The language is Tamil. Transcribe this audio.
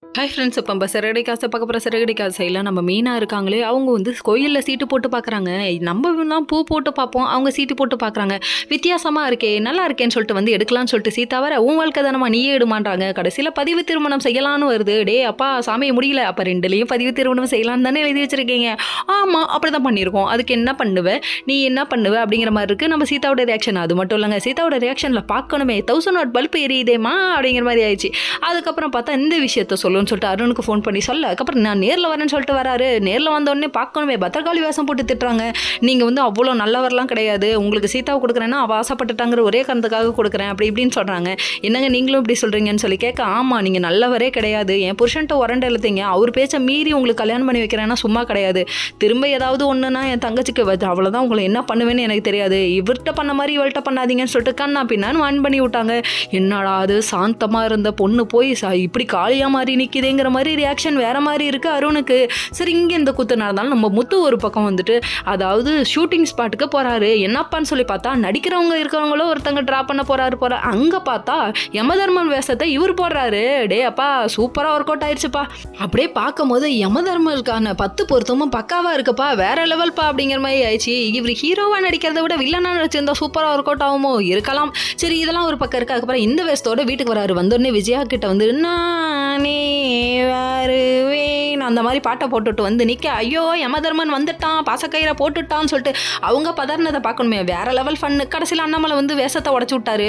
ஹாய் ஃப்ரெண்ட்ஸ், இப்போ நம்ம சிறகடி காசை பார்க்க போகிற சிறகடி காசையில் நம்ம மெயினாக இருக்காங்களே அவங்க வந்து கோயிலில் சீட்டு போட்டு பார்க்குறாங்க. நம்ம தான் பூ போட்டு பார்ப்போம், அவங்க சீட்டு போட்டு பார்க்குறாங்க. வித்தியாசமாக இருக்கே, நல்லா இருக்கேன்னு சொல்லிட்டு வந்து எடுக்கலாம்னு சொல்லிட்டு சீதா வர உன் வாழ்க்கை தானம்மா நீயே எடுமான்றாங்க. கடைசியில் பதிவு திருமணம் செய்யலான்னு வருது. டே அப்பா சாமியை முடியல, அப்போ ரெண்டுலேயும் பதிவு திருமணம் செய்யலான்னு தானே எழுதி வச்சிருக்கீங்க. ஆமாம், அப்படி தான் பண்ணியிருக்கோம். அதுக்கு என்ன பண்ணுவேன், நீ என்ன பண்ணுவ அப்படிங்கிற மாதிரி இருக்குது நம்ம சீதாவோட ரியாக்ஷன். அது மட்டும் இல்லைங்க, சீதாவோட ரியாக்ஷனில் பார்க்கணுமே 1000 வாட் பல்ப் எரியுதேமா அப்படிங்கிற மாதிரி ஆயிடுச்சு. அதுக்கப்புறம் பார்த்தா இந்த விஷயத்த சொல்லுன்னு சொல்லிட்டு அருணுக்கு ஃபோன் பண்ணி சொல்ல, அதுக்கப்புறம் நான் நேரில் வரேன்னு சொல்லிட்டு வராரு. நேரில் வந்தோடனே பார்க்கணுமே பத்திரகாளி வேஷம் போட்டு திட்டுறாங்க. நீங்கள் வந்து அவ்வளோ நல்லவரெலாம் கிடையாது, உங்களுக்கு சீதாவை கொடுக்குறேன்னா அவள் ஆசைப்பட்டுட்டாங்கிற ஒரே காரணத்துக்காக கொடுக்குறேன் அப்படி இப்படின்னு சொல்கிறாங்க. என்னங்க நீங்களும் இப்படி சொல்கிறீங்கன்னு சொல்லி கேட்க, ஆமாம் நீங்கள் நல்லவரே கிடையாது, என் புருஷன்ட்ட உரண்ட எழுத்தீங்க, அவர் பேச்ச மீறி உங்களுக்கு கல்யாணம் பண்ணி வைக்கிறேன்னா சும்மா கிடையாது. திரும்ப ஏதாவது ஒன்றுனா என் தங்கச்சிக்கு அவ்வளோதான், உங்களை என்ன பண்ணுவேன்னு எனக்கு தெரியாது, இவர்கிட்ட பண்ண மாதிரி இவள்கிட்ட பண்ணாதீங்கன்னு சொல்லிட்டு கண்ணா பின்னான்னு வான் பண்ணி விட்டாங்க. என்னடா அது சாந்தமாக இருந்த பொண்ணு போய் இப்படி காளியாக மாறி நிற்கிதேங்கிற மாதிரி ரியாக்ஷன் வேறு மாதிரி இருக்குது அருணுக்கு. சரி, இங்கே இந்த குத்து நடந்தாலும் நம்ம முத்து ஒரு பக்கம் வந்துட்டு அதாவது ஷூட்டிங் ஸ்பாட்டுக்கு போகிறாரு. என்னப்பான்னு சொல்லி பார்த்தா நடிக்கிறவங்க இருக்கிறவங்களோ ஒருத்தங்க ட்ராப் பண்ண போகிறாரு. அங்கே பார்த்தா யமதர்மன் வேஷத்தை இவர் போடுறாரு. டே அப்பா சூப்பராக ஒர்க் அவுட் ஆயிடுச்சுப்பா. அப்படியே பார்க்கும்போது யமதர்மனுக்கான 10 பொருத்தமும் பக்காவாக இருக்குப்பா, வேற லெவல்ப்பா அப்படிங்கிற மாதிரி ஆயிடுச்சு. இவர் ஹீரோவாக நடிக்கிறத விட வில்லனாக நடிச்சிருந்தா சூப்பராக ஒர்க் அவுட் ஆகுமோ, இருக்கலாம். சரி, இதெல்லாம் ஒரு பக்கம் இருக்கு. அதுக்கப்புறம் இந்த வேஷத்தோட வீட்டுக்கு வராரு. வந்தோடனே விஜயா கிட்ட வந்து நானே வருவேன் அந்த மாதிரி பாட்டை போட்டுட்டு வந்து நிற்க, ஐயோ யமதர்மன் வந்துட்டான் பாசக்கயிறை போட்டுட்டான்னு சொல்லிட்டு அவங்க பதறினதை பார்க்கணுமே, வேற லெவல் ஃபன்னு. கடைசியில் அண்ணாமலை வந்து வேஷத்தை உடச்சி விட்டாரு.